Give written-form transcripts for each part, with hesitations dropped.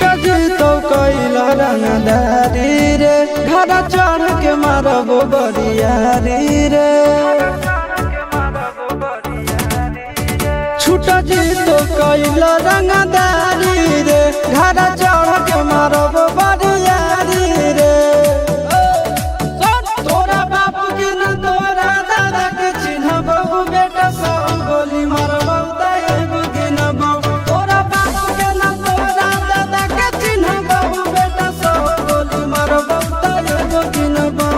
छुटा जी तो कैला रंगदारी रे घर चढ़ के मारबो बरियारी रे छुटा जी तो कैला रंगदारी रे घर चढ़ के मारबो बरियारी रे तोरा बाप के न तोरा दादा के चिन्हबो बेटा सब गोली मारबो एगो गिनबो तोरा बाप के न तोरा दादा के चिन्हबो बेटा सब गोली मारबो एगो गिनबो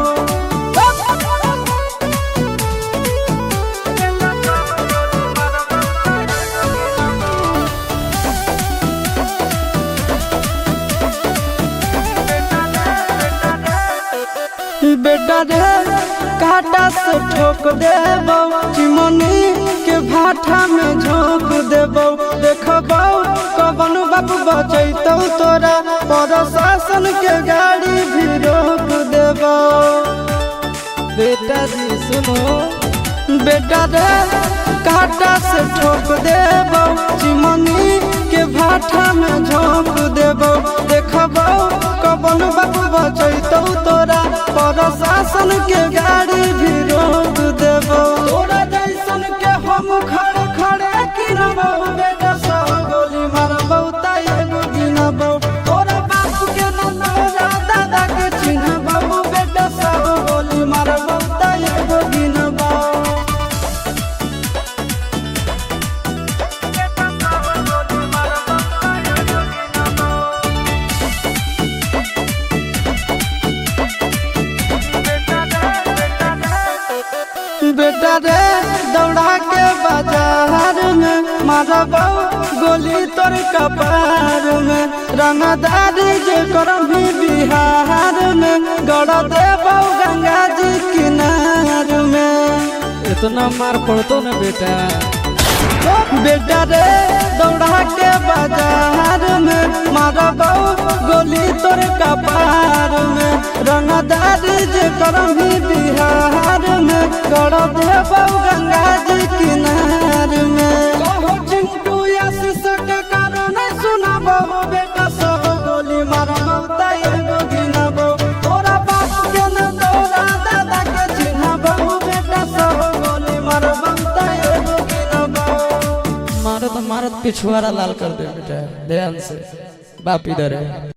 बेटा रे काटा से ठोक देबो चिमनी के भाटा में झोंक देबो देखबो कवन बाप बचैतौ तोरा प्रशासन के गाड़ी भी रोक देबो बेटा जी सुनो बेटा रे काटा से ठोक देबो चिमनी के भाटा में झोंक देबो देखबो कवन बाप बचैतौ तोरा प्रशासन के गाड़ी भी रोक देबो तोरा जैसन के हम खड़े खड़े गिनबो बेटा सब गोली मारबो एगो गिनबो तोरा बाप के न तोरा दादा के चिन्हबो बेटा सब गोली मारबो एगो गिनबो बेटा रे दौड़ा के बाजार में मारबो गोली तोर कपार में रंगदारी जे करम भी बिहार में गड़ देबो गंगा जी किनार में इतना मार पड़तो न बेटा बेटा रे दौड़ा के बाजार में मारबो गोली तोर कपार में रंगदारी जे करम भी बिहार में गड़ देबो गंगा जी किनार में कहो चिंटू आशीष के कारण सुनबो बेटा सब गोली मारबो एगो गिनबो तोरा बाप के न तोरा दादा के चिन्हबो बेटा सब गोली मारबो एगो गिनबो मारत मारत पिछुआरा लाल कर दे बेटा ध्यान से बाप इधर है।